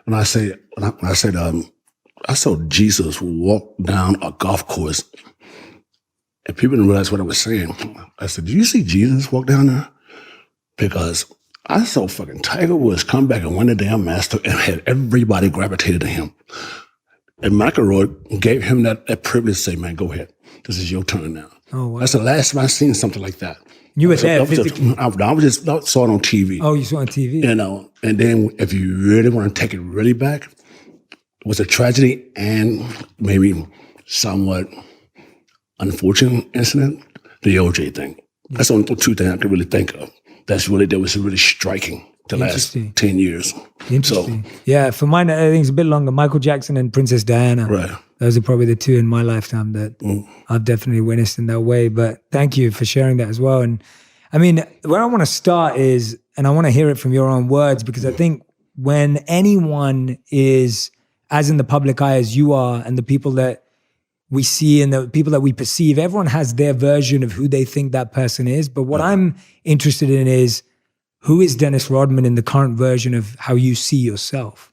when I said, I saw Jesus walk down a golf course, and people didn't realize what I was saying. I said, "Do you see Jesus walk down there?" Because I saw fucking Tiger Woods come back and win the damn Master and had everybody gravitated to him. And McElroy gave him that privilege to say, "Man, go ahead. This is your turn now." Oh, wow. That's the last time I seen something like that. You were there I saw it on TV. Oh, you saw it on TV. You know, and then if you really want to take it really back, it was a tragedy and maybe somewhat unfortunate incident, the OJ thing. That's the only two things I can really think of. That was really striking the last 10 years. Interesting. Yeah, for mine, I think it's a bit longer. Michael Jackson and Princess Diana. Right. Those are probably the two in my lifetime that I've definitely witnessed in that way. But thank you for sharing that as well. And I mean, where I want to start is, and I want to hear it from your own words, because I think when anyone is as in the public eye as you are, and the people that we see and the people that we perceive, everyone has their version of who they think that person is. But what I'm interested in is, who is Dennis Rodman in the current version of how you see yourself?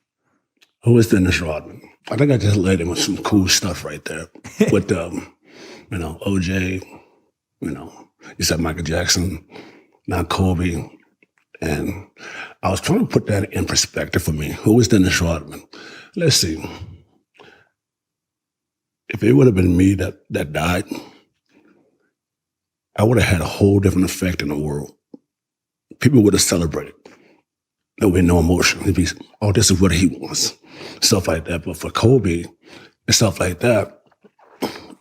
Who is Dennis Rodman? I think I just led him with some cool stuff right there. With, OJ, you said Michael Jackson, now Kobe. And I was trying to put that in perspective for me. Who is Dennis Rodman? Let's see. If it would have been me that died, I would have had a whole different effect in the world. People would have celebrated. There would be no emotion. It'd be, oh, this is what he wants. Stuff like that. But for Kobe and stuff like that,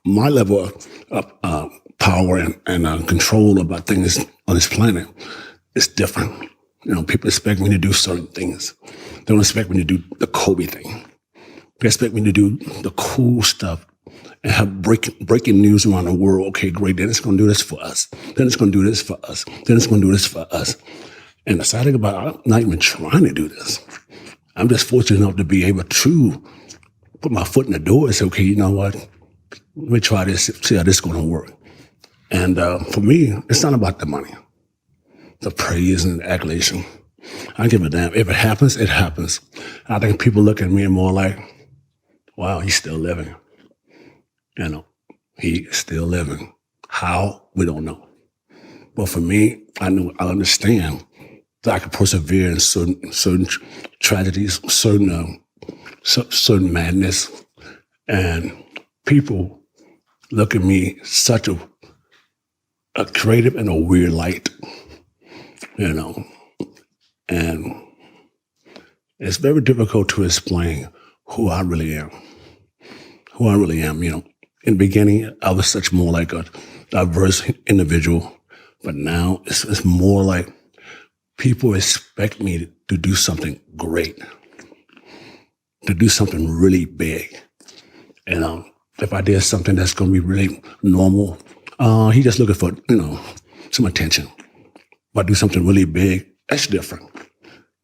my level of power and control about things on this planet is different. People expect me to do certain things. They don't expect me to do the Kobe thing. They expect me to do the cool stuff and have breaking news around the world. Okay, great. Then it's going to do this for us. Then it's going to do this for us. Then it's going to do this for us. And the sad thing about it, I'm not even trying to do this. I'm just fortunate enough to be able to put my foot in the door and say, okay, you know what? Let me try this, see how this is going to work. And for me, it's not about the money, the praise and the accolation. I don't give a damn. If it happens, it happens. I think people look at me and more like, wow, he's still living. He's still living. How? We don't know. But for me, I understand that I can persevere in certain tragedies, certain madness, and people look at me such a creative and a weird light, and it's very difficult to explain who I really am. In the beginning, I was such more like a diverse individual, but now it's more like people expect me to do something great, to do something really big. If I did something that's going to be really normal, he just looking for, some attention. If I do something really big, that's different.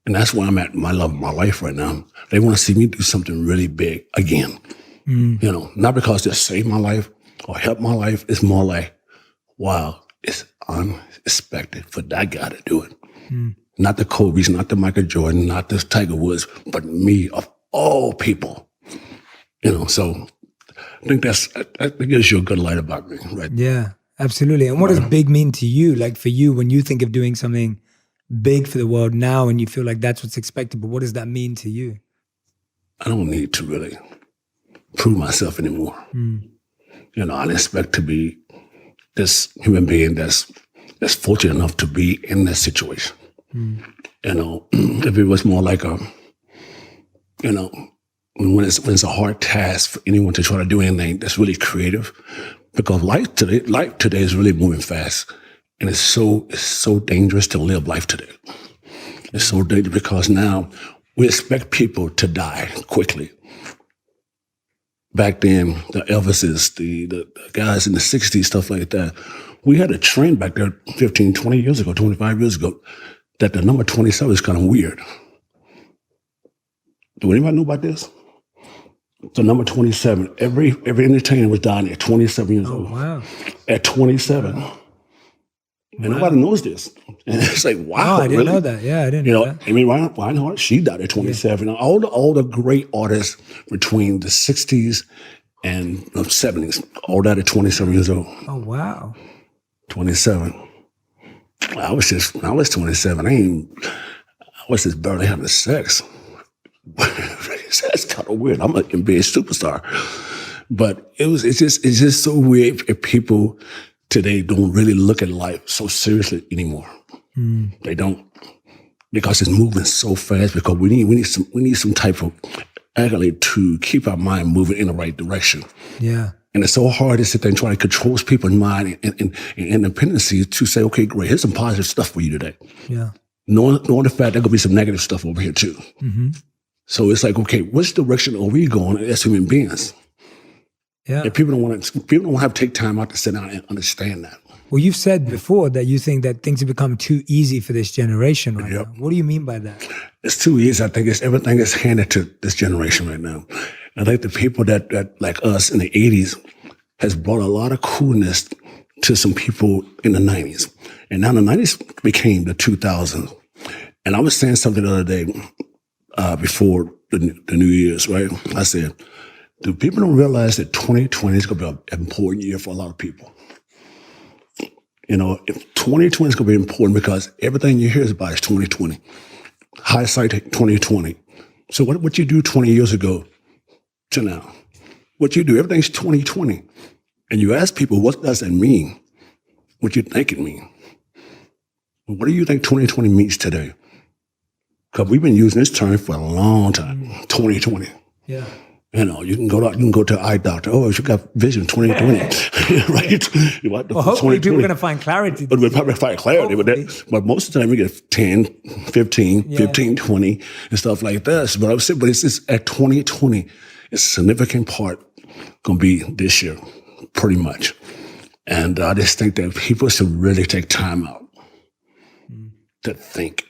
And that's where I'm at my love of my life right now. They want to see me do something really big again. Not because they saved my life or helped my life. It's more like, wow, it's unexpected for that guy to do it. Not the Kobe's, not the Michael Jordan, not the Tiger Woods, but me of all people. So I think that gives you a good light about me, right? Yeah, absolutely. And what does big mean to you? Like for you, when you think of doing something big for the world now and you feel like that's what's expected, but what does that mean to you? I don't need to really prove myself anymore. I don't expect to be this human being that's fortunate enough to be in that situation. If it was more like when it's a hard task for anyone to try to do anything that's really creative, because life today is really moving fast, and it's so dangerous to live life today. It's so dangerous because now we expect people to die quickly. Back then, the Elvises, the guys in the 60s, stuff like that, we had a trend back there 15, 20 years ago, 25 years ago, that the number 27 is kind of weird. Do anybody know about this? The number 27, every entertainer was dying at 27 years old. Wow. At 27. And nobody knows this. And it's like, wow, Oh, I didn't really? know that. Yeah, I didn't know that. I mean, Reinhardt, she died at 27. All the great artists between the 60s and the 70s, all died at 27 years old. Oh, wow. 27. When I was 27, I was just barely having sex. That's kind of weird. I'm an NBA superstar. But it's just so weird if people today don't really look at life so seriously anymore. They don't, because it's moving so fast. Because we need some type of accolade to keep our mind moving in the right direction. Yeah. And it's so hard to sit there and try to control people's mind and independency to say, okay, great, here's some positive stuff for you today. Yeah. Knowing the fact there could be some negative stuff over here too. Mm-hmm. So it's like, okay, which direction are we going as human beings? Yeah. And people don't want to have to take time out to sit down and understand that. Well, you've said before that you think that things have become too easy for this generation right now. What do you mean by that? It's too easy. I think everything is handed to this generation right now. I think the people that like us in the 80s has brought a lot of coolness to some people in the 90s. And now the 90s became the 2000s. And I was saying something the other day before the New Year's, right? I said, do people don't realize that 2020 is going to be an important year for a lot of people? You know, if 2020 is going to be important because everything you hear is about is 2020. Hindsight 2020. So what you do 20 years ago to now? What you do, everything's 2020. And you ask people, what does that mean? What you think it means? What do you think 2020 means today? Because we've been using this term for a long time, 2020. Yeah. You know, you can go to an eye doctor. Oh, you got vision 2020, right? Well, hopefully people are going to find clarity. But we'll probably find clarity with that. But most of the time we get 10, 15, 20 and stuff like that. But I would say, but it's just at 2020, it's a significant part going to be this year, pretty much. And I just think that people should really take time out to think.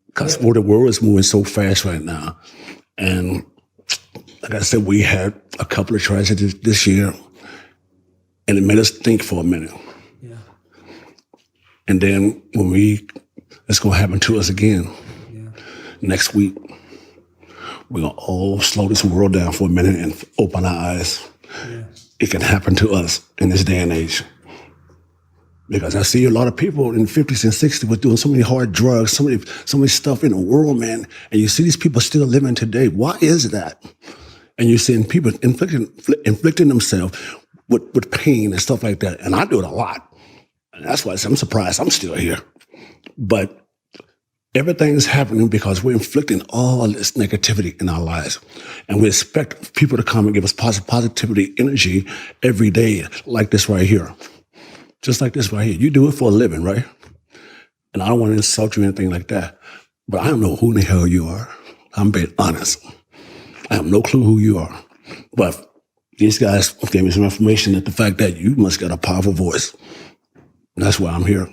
Because the world is moving so fast right now. And like I said, we had a couple of tragedies this year, and it made us think for a minute. Yeah. And then it's going to happen to us again. Yeah. Next week, we're going to all slow this world down for a minute and open our eyes. Yeah. It can happen to us in this day and age. Because I see a lot of people in the 50s and 60s were doing so many hard drugs, so many stuff in the world, man. And you see these people still living today. Why is that? And you're seeing people inflicting themselves with pain and stuff like that. And I do it a lot. And that's why I'm surprised I'm still here. But everything is happening because we're inflicting all this negativity in our lives. And we expect people to come and give us positivity, energy every day, like this right here. Just like this right here. You do it for a living, right? And I don't want to insult you or anything like that. But I don't know who in the hell you are. I'm being honest. I have no clue who you are. But these guys gave me some information that the fact that you must got a powerful voice. And that's why I'm here,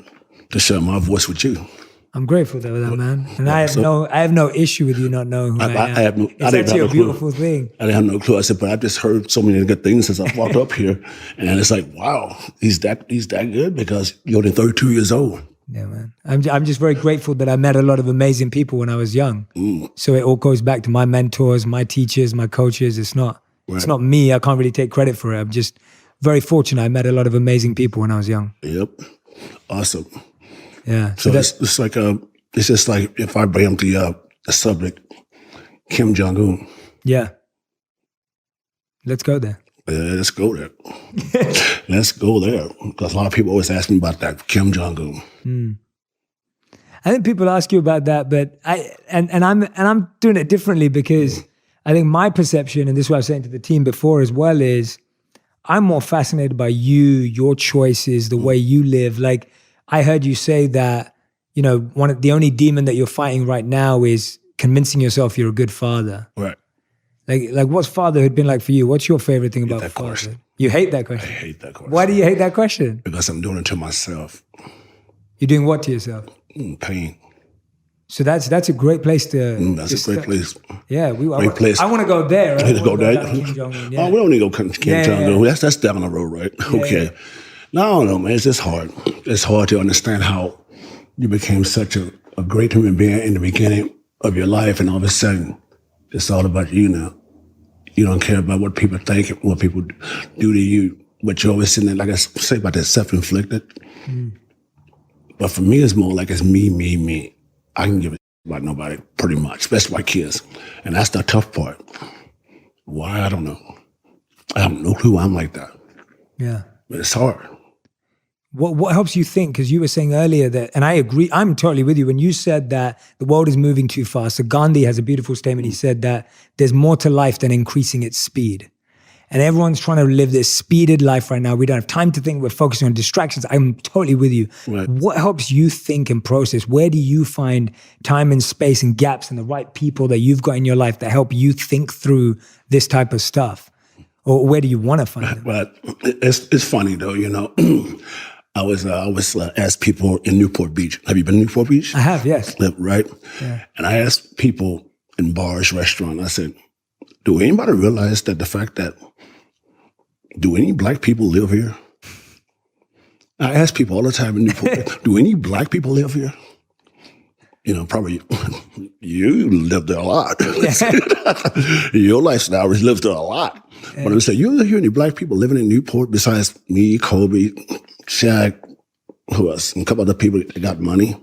to share my voice with you. I'm grateful for that, man. And I have no issue with you not knowing who I am. It's actually a beautiful thing. I didn't have no clue. I said, but I just heard so many good things since I walked up here. And it's like, wow, he's that good because you're only 32 years old. Yeah, man. I'm just very grateful that I met a lot of amazing people when I was young. So it all goes back to my mentors, my teachers, my coaches. It's not me. I can't really take credit for it. I'm just very fortunate. I met a lot of amazing people when I was young. Yep. Awesome. Yeah. So it's like it's just like if I bring up the subject, Kim Jong-un. Yeah. Let's go there. Yeah, let's go there. Let's go there. Because a lot of people always ask me about that, Kim Jong-un. I think people ask you about that, but I'm doing it differently because I think my perception, and this is what I was saying to the team before as well, is I'm more fascinated by you, your choices, the way you live. Like, I heard you say that, you know, the only demon that you're fighting right now is convincing yourself you're a good father. Right. Like what's fatherhood been like for you? What's your favorite thing about fatherhood? Question. You hate that question? I hate that question. Why do you hate that question? Because I'm doing it to myself. You're doing what to yourself? Pain. So that's a great place to... That's a great place. Yeah. Great place. I want to go there. Right? Go there? Kim Jong-un, yeah. Oh, we don't need to go Kim Jong-un. Yeah. That's down the road, right? Yeah, okay. Yeah. No, I don't know, man. It's just hard. It's hard to understand how you became such a great human being in the beginning of your life, and all of a sudden, it's all about you now. You don't care about what people think, what people do to you, but you're always sitting there, like I say about that, self-inflicted. But for me, it's more like it's me, me, me. I can give a about nobody, pretty much, especially my kids. And that's the tough part. Why? I don't know. I have no clue why I'm like that. Yeah. But it's hard. What helps you think? Because you were saying earlier that, and I agree, I'm totally with you, when you said that the world is moving too fast. So Gandhi has a beautiful statement. He said that there's more to life than increasing its speed. And everyone's trying to live this speeded life right now. We don't have time to think. We're focusing on distractions. I'm totally with you. Right. What helps you think and process? Where do you find time and space and gaps and the right people that you've got in your life that help you think through this type of stuff? Or where do you want to find them? But it's funny though, you know. I always ask people in Newport Beach. Have you been to Newport Beach? I have, yes. Right? Yeah. And I asked people in bars, restaurants, I said, do anybody realize that the fact that, do any black people live here? I ask people all the time in Newport, do any black people live here? You know, probably you lived there a lot. Your lifestyle has lived there a lot. But I say, you hear any black people living in Newport besides me, Kobe, Shaq, who else? And a couple other people that got money.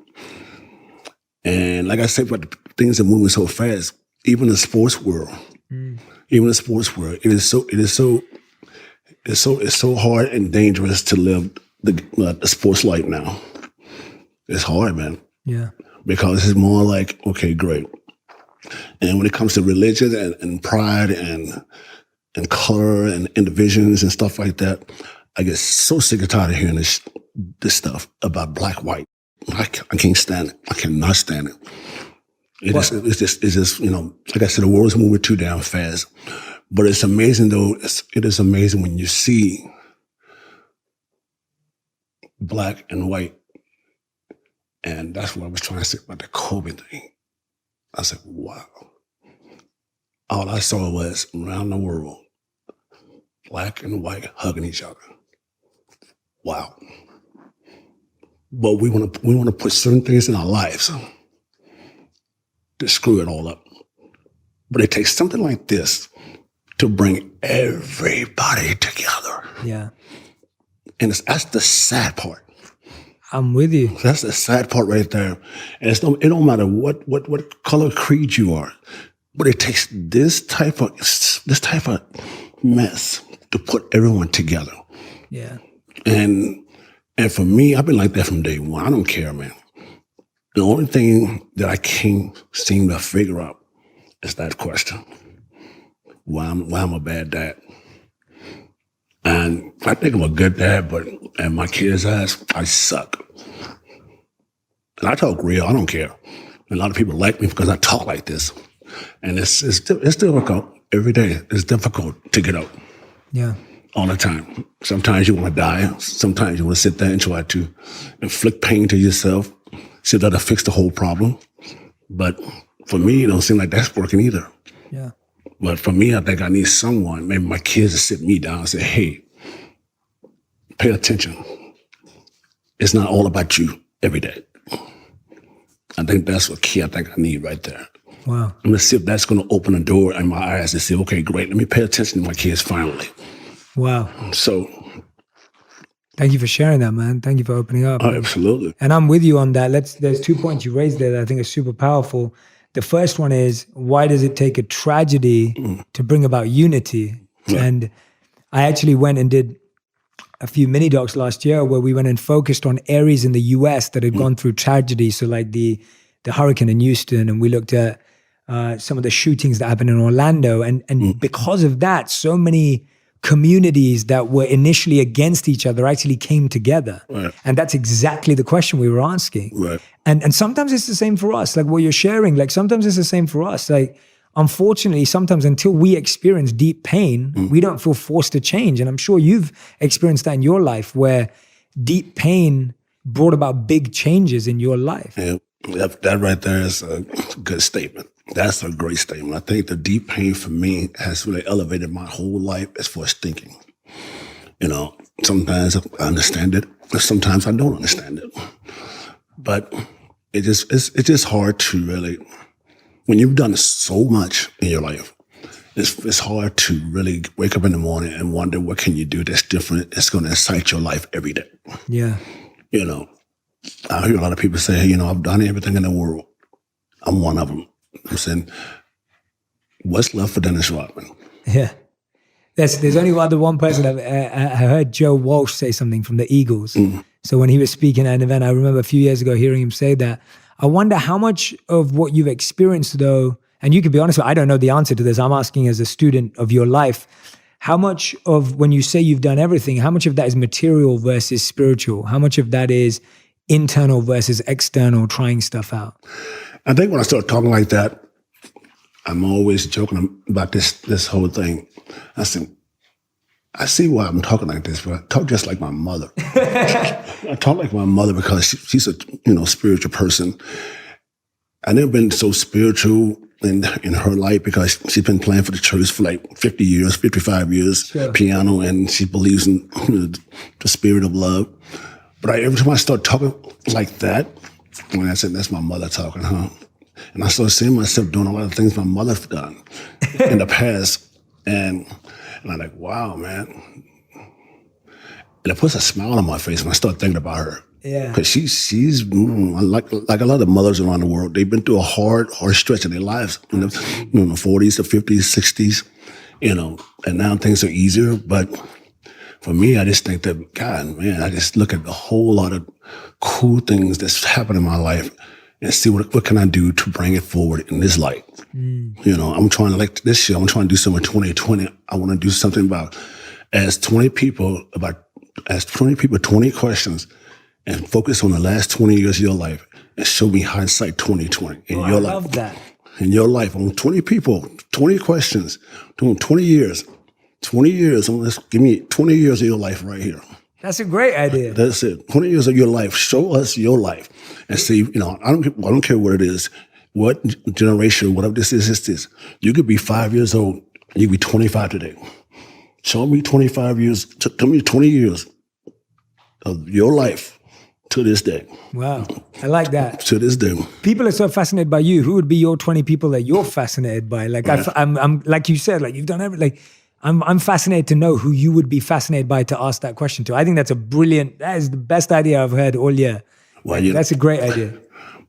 And like I said, but things are moving so fast. Even the sports world, it's so hard and dangerous to live the sports life now. It's hard, man. Yeah. Because it's more like, okay, great. And when it comes to religion and pride and color and divisions and stuff like that, I get so sick and tired of hearing this stuff about black, white. I can't stand it. I cannot stand it. It's just, you know, like I said, the world is moving too damn fast. But it's amazing though. It is amazing when you see black and white. And that's what I was trying to say about the COVID thing. I said, wow. All I saw was around the world, black and white hugging each other. Wow. But we want to put certain things in our lives to screw it all up. But it takes something like this to bring everybody together. Yeah. And that's the sad part. I'm with you. That's the sad part right there. And it don't matter what color creed you are, but it takes this type of mess to put everyone together. Yeah. And for me, I've been like that from day one. I don't care, man. The only thing that I can't seem to figure out is that question. Why I'm a bad dad. And I think I'm a good dad, but in my kids' eyes, I suck. And I talk real, I don't care. And a lot of people like me because I talk like this. And it's difficult every day. It's difficult to get up. Yeah. All the time. Sometimes you want to die. Sometimes you want to sit there and try to inflict pain to yourself, sit there to fix the whole problem. But for me, it don't seem like that's working either. Yeah. But for me, I think I need someone, maybe my kids, to sit me down and say, hey, pay attention. It's not all about you every day. I think that's what key I think I need right there. Wow. I'm going to see if that's going to open the door in my eyes and say, okay, great, let me pay attention to my kids finally. Wow. So. Thank you for sharing that, man. Thank you for opening up. Oh, absolutely. And I'm with you on that. There's 2 points you raised there that I think are super powerful. The first one is, why does it take a tragedy to bring about unity? Yeah. And I actually went and did a few mini docs last year where we went and focused on areas in the US that had gone through tragedy. So like the hurricane in Houston, and we looked at some of the shootings that happened in Orlando. And because of that, so many communities that were initially against each other actually came together. Right. And that's exactly the question we were asking. Right. And sometimes it's the same for us, like what you're sharing, like sometimes it's the same for us. Like, unfortunately, sometimes until we experience deep pain, we don't feel forced to change. And I'm sure you've experienced that in your life where deep pain brought about big changes in your life. Yeah, that right there is a good statement. That's a great statement. I think the deep pain for me has really elevated my whole life as far as thinking. You know, Sometimes I understand it, but sometimes I don't understand it. But it's just hard to really, when you've done so much in your life, it's hard to really wake up in the morning and wonder what can you do that's different. It's going to excite your life every day. Yeah. You know, I hear a lot of people say, you know, I've done everything in the world. I'm one of them. I'm saying, what's left for Dennis Rodman? Yeah. There's only one person I heard Joe Walsh say something from the Eagles. So when he was speaking at an event, I remember a few years ago hearing him say that. I wonder how much of what you've experienced though, and you can be honest, I don't know the answer to this. I'm asking as a student of your life, how much of when you say you've done everything, how much of that is material versus spiritual? How much of that is internal versus external, trying stuff out? I think when I start talking like that, I'm always joking about this whole thing. I said, I see why I'm talking like this, but I talk just like my mother. I talk like my mother because she's a spiritual person. I've never been so spiritual in her life because she's been playing for the church for like 50 years, 55 years, sure. Piano, and she believes in the spirit of love. But every time I start talking like that, when I said, that's my mother talking, huh? And I started seeing myself doing a lot of things my mother's done in the past. And I'm like, wow, man. And it puts a smile on my face when I start thinking about her. Yeah. Because she's like a lot of mothers around the world. They've been through a hard stretch in their lives, in the 40s, the 50s, 60s, and now things are easier. But for me, I just think that, God, man, I just look at a whole lot of cool things that's happened in my life and see what can I do to bring it forward in this light. I'm trying to, like this year, I'm trying to do something in 2020. I want to do something about ask 20 people, 20 questions, and focus on the last 20 years of your life and show me hindsight 2020 in your life. I love that. In your life, on 20 people, 20 questions, doing 20 years. 20 years, give me 20 years of your life right here. That's a great idea. That's it. 20 years of your life. Show us your life. And see, I don't care what it is, what generation, whatever this is. You could be 5 years old, and you could be 25 today. Show me 25 years, tell me 20 years of your life to this day. Wow. I like that. To this day. People are so fascinated by you. Who would be your 20 people that you're fascinated by? Like, right. I'm like you said, like you've done everything. Like, I'm fascinated to know who you would be fascinated by to ask that question to. I think that is the best idea I've heard all year. Well, that's a great idea.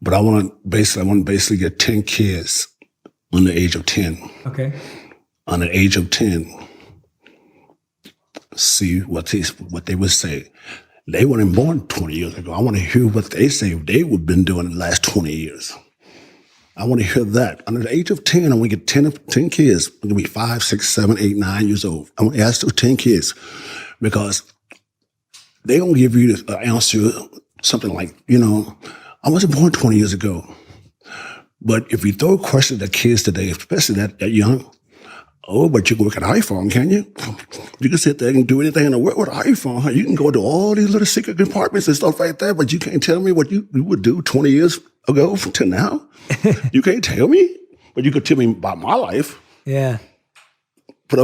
But I want to basically get 10 kids under the age of 10. Okay. On the age of 10, see what they would say. They weren't born 20 years ago. I want to hear what they say they would have been doing in the last 20 years. I want to hear that. Under the age of 10, I want to get 10 kids. They're going to be 5, 6, 7, 8, 9 years old. I want to ask those 10 kids because they don't give you the answer, something like, I wasn't born 20 years ago. But if you throw a question at kids today, especially that young, but you can work an iPhone, can you? You can sit there and do anything in the world with an iPhone. Huh? You can go to all these little secret compartments and stuff like that, but you can't tell me what you would do 20 years ago to now. You can't tell me, but you could tell me about my life. Yeah. But I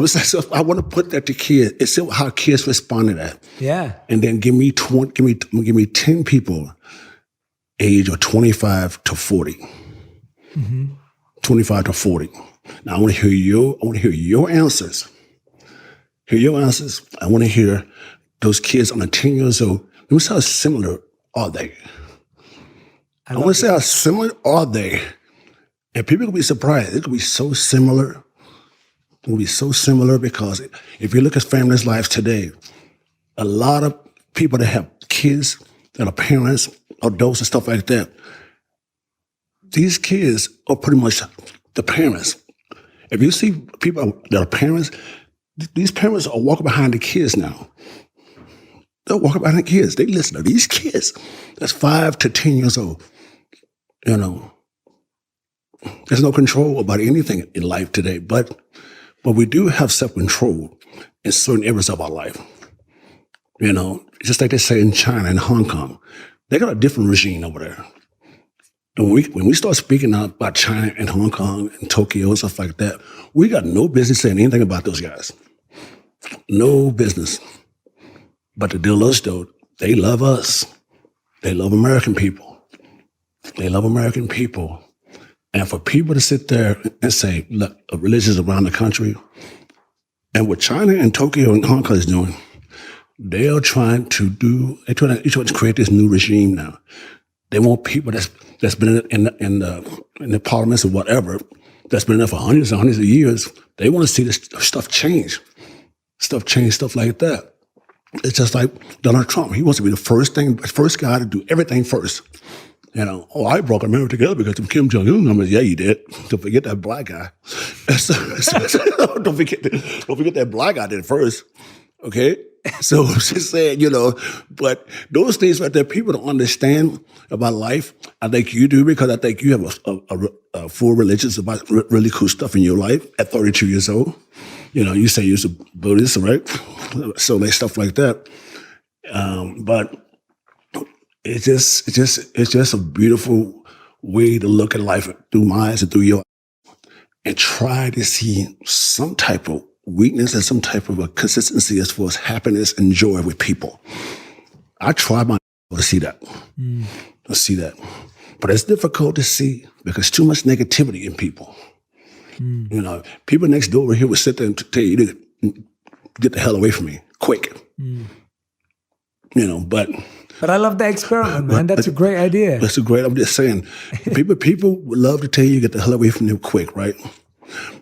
want to put that to kids and see how kids respond to that. Yeah. And then give me 10 people age of 25 to 40. Mm-hmm. 25 to 40. Now I want to hear your answers. Hear your answers. I want to hear those kids under 10 years old. Let me see how similar are they. I want to say how similar are they. And people will be surprised. It could be so similar. It will be so similar because if you look at families' lives today, a lot of people that have kids that are parents, adults and stuff like that, these kids are pretty much the parents. If you see people that are parents, these parents are walking behind the kids now. They're walking behind the kids. They listen to these kids. That's 5 to 10 years old. There's no control about anything in life today, but we do have self-control in certain areas of our life. Just like they say in China and Hong Kong, they got a different regime over there. And when we start speaking out about China and Hong Kong and Tokyo and stuff like that, we got no business saying anything about those guys. No business. But the deal is, though, they love us. They love American people. They love American people. And for people to sit there and say, look, religions around the country, and what China and Tokyo and Hong Kong is doing, they're trying to create this new regime now. They want people that's been in the parliaments or whatever, that's been there for hundreds and hundreds of years. They want to see this stuff change. Stuff like that. It's just like Donald Trump. He wants to be the first guy to do everything first. I brought America together because of Kim Jong-un. I mean, yeah, you did. Don't forget that black guy. Don't forget that black guy did it first. Okay? So I'm just saying, but those things right there, people don't understand about life. I think you do, because I think you have a full religions about really cool stuff in your life at 32 years old. You say you're a Buddhist, right? So like stuff like that. But it's just a beautiful way to look at life through my eyes and through your eyes, and try to see some type of weakness and some type of a consistency as far as happiness and joy with people. I try my to see that. To see that. But it's difficult to see because too much negativity in people. People next door over here would sit there and tell you to get the hell away from me, quick. But I love that experiment, man. That's a great idea. I'm just saying, people would love to tell you get the hell away from them quick, right?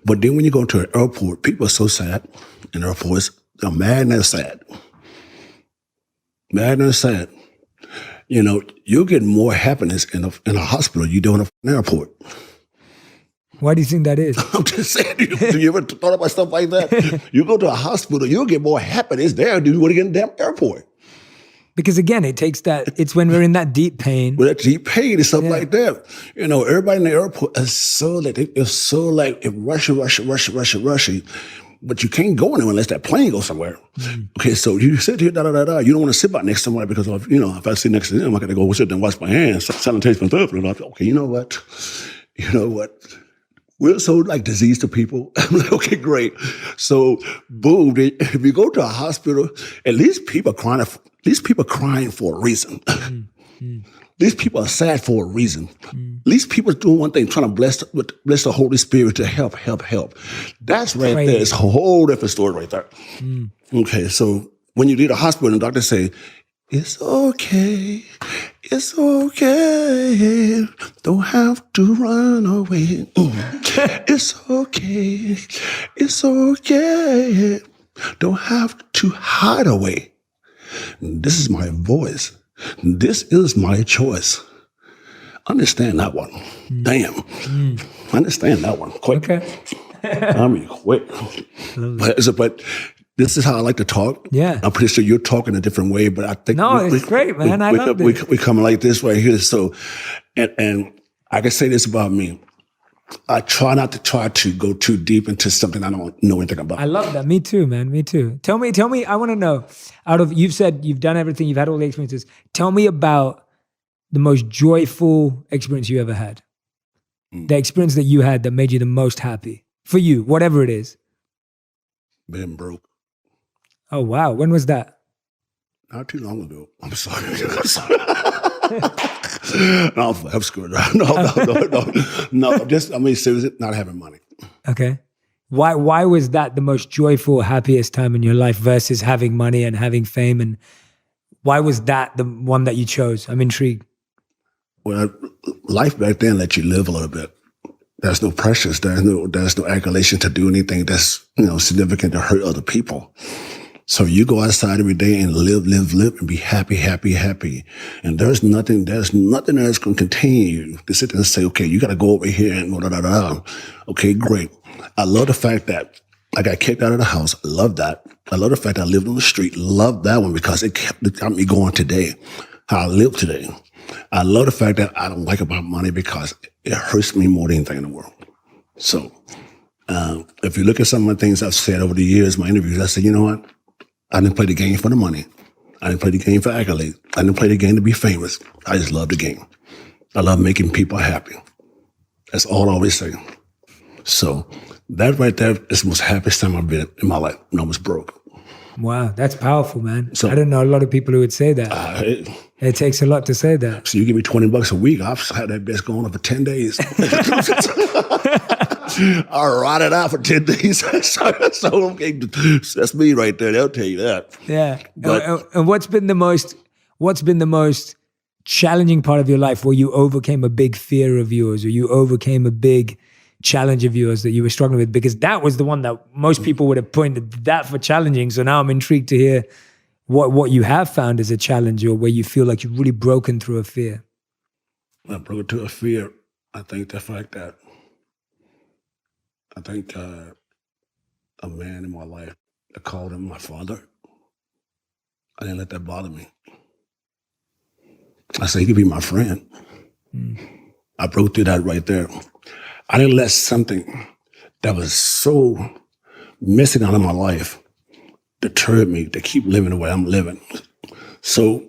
But then when you go to an airport, people are so sad in airports. They're mad and they're sad. Mad and they're sad. You'll get more happiness in a hospital you do in an airport. Why do you think that is? I'm just saying, do you ever thought about stuff like that? You go to a hospital, you'll get more happiness there than you would get in the damn airport. Because again, it's when we're in that deep pain. Well, that deep pain and stuff like that. Everybody in the airport is so rushy. But you can't go anywhere unless that plane goes somewhere. Okay, so you sit here, You don't want to sit by next to somebody because if I sit next to them, I got to go sit there and wash my hands, sanitation stuff. And I'm like, okay, you know what? We're so diseased to people. I'm like, okay, great. So, boom. If you go to a hospital, at least people are crying for a reason. These people are sad for a reason. These people are doing one thing, trying to bless the Holy Spirit to help. That's right there. It's a whole different story right there. Okay, so when you leave the hospital and the doctor say, it's okay. It's okay. Don't have to run away. It's okay. It's okay. Don't have to hide away. This is my voice. This is my choice. Understand that one. Damn. Understand that one. Quick. Okay. I mean, quick. But this is how I like to talk. Yeah. I'm pretty sure you're talking a different way, but I think it's great, man. I love it. We come like this right here. So, and I can say this about me. I try not to go too deep into something I don't know anything about. I love that. Me too, man. Me too. Tell me, I want to know, you've said you've done everything, you've had all the experiences. Tell me about the most joyful experience you ever had. The experience that you had that made you the most happy. For you, whatever it is. Being broke. Oh, wow. When was that? Not too long ago. I'm sorry. No, I'm screwed around. No. Seriously, not having money. Okay. Why was that the most joyful, happiest time in your life versus having money and having fame? And why was that the one that you chose? I'm intrigued. Well, life back then let you live a little bit. There's no pressures. There's no accolation to do anything that's significant to hurt other people. So you go outside every day and live, and be happy. And there's nothing that's going to contain you to sit there and say, okay, you got to go over here and da. Okay, great. I love the fact that I got kicked out of the house. I love that. I love the fact that I lived on the street. Love that one because it got me going today, how I live today. I love the fact that I don't like about money because it hurts me more than anything in the world. So if you look at some of the things I've said over the years, my interviews, I said, you know what? I didn't play the game for the money. I didn't play the game for accolades. I didn't play the game to be famous. I just love the game. I love making people happy. That's all I always say. So that right there is the most happiest time I've been in my life when I was broke. Wow, that's powerful, man. So- I don't know a lot of people who would say that. It takes a lot to say that. So you give me $20 a week, I'll have that bitch going on for 10 days. I'll ride it out for 10 days. So okay, that's me right there. They'll tell you that. Yeah. But- and what's been the most challenging part of your life where you overcame a big fear of yours, or you overcame a big challenge of yours that you were struggling with? Because that was the one that most people would have pointed that for challenging. So now I'm intrigued to hear what you have found as a challenge, or where you feel like you've really broken through a fear. I broke through a fear. I think the fact that a man in my life, I called him my father. I didn't let that bother me. I said, he could be my friend. I broke through that right there. I didn't let something that was so missing out of my life deter me to keep living the way I'm living. So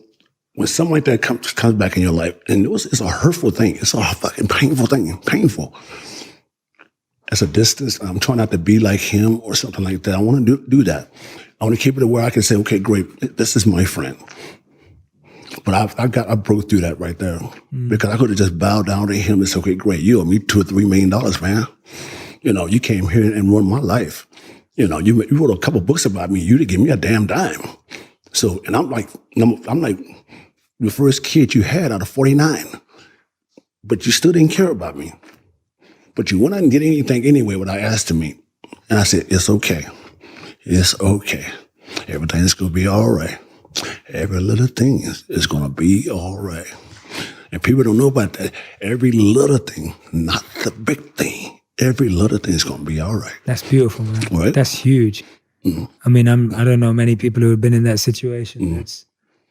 when something like that comes back in your life, and it's a hurtful thing, it's a fucking painful thing, painful. As a distance, I'm trying not to be like him or something like that. I want to do that. I want to keep it where I can say, okay, great, this is my friend. But I broke through that right there, because I could have just bowed down to him and said, okay, great, you owe me $2 or $3 million, man. You know, you came here and ruined my life. You know, you wrote a couple books about me. You didn't give me a damn dime. So, and I'm like the first kid you had out of 49, but you still didn't care about me. But you went out and get anything anyway without asking me. And I said, it's okay. It's okay. Everything's going to be all right. Every little thing is going to be all right. And people don't know about that. Every little thing, not the big thing. Every little thing is going to be all right. That's beautiful, man. Right? That's huge. Mm-hmm. I mean, I don't know many people who have been in that situation. Mm-hmm.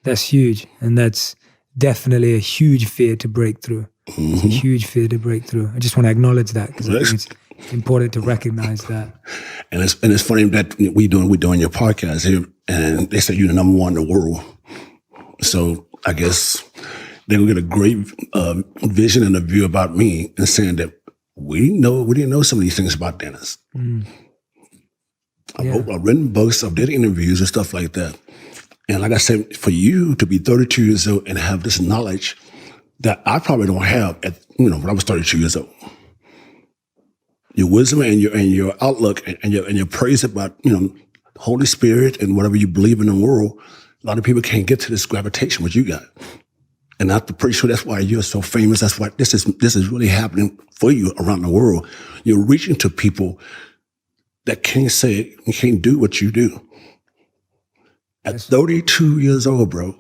That's huge. And that's definitely a huge fear to break through. Mm-hmm. It's a huge fear to break through. I just want to acknowledge that, because I think it's important to recognize that. And it's funny that we're doing your podcast here, and they say you're the number one in the world. So I guess they're gonna get a great vision and a view about me, and saying that we didn't know some of these things about Dennis. Mm. I've written books, I've did interviews and stuff like that. And like I said, for you to be 32 years old and have this knowledge that I probably don't have when I was 32 years old. Your wisdom and your outlook and your praise about, Holy Spirit and whatever you believe in the world, a lot of people can't get to this gravitation what you got. And I'm pretty sure that's why you're so famous. That's why this is really happening for you around the world. You're reaching to people that can't do what you do. At 32 years old, bro.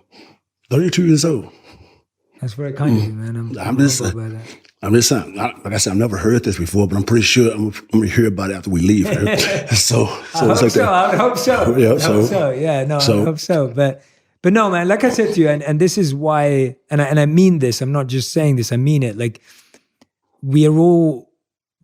32 years old. That's very kind of you, man. I'm just saying, like I said, I've never heard this before, but I'm pretty sure I'm going to hear about it after we leave. Right? so I hope so. Yeah, I hope so. Yeah, no, I hope so. But no, man, like I said to you, and this is why, and I mean this, I'm not just saying this, I mean it. Like, we are all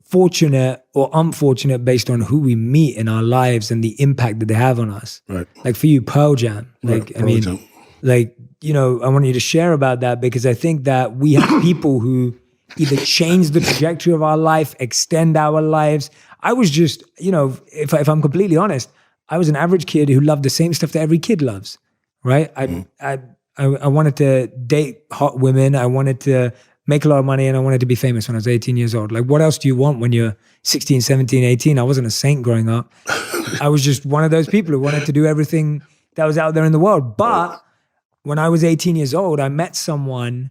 fortunate or unfortunate based on who we meet in our lives and the impact that they have on us. Right. Like for you, Pearl Jam. Like, right. Pearl Jam. Like, I want you to share about that, because I think that we have people who either change the trajectory of our life, extend our lives. I was just, if I'm completely honest, I was an average kid who loved the same stuff that every kid loves, right? I wanted to date hot women. I wanted to make a lot of money, and I wanted to be famous when I was 18 years old. Like, what else do you want when you're 16, 17, 18? I wasn't a saint growing up. I was just one of those people who wanted to do everything that was out there in the world. But when I was 18 years old, I met someone,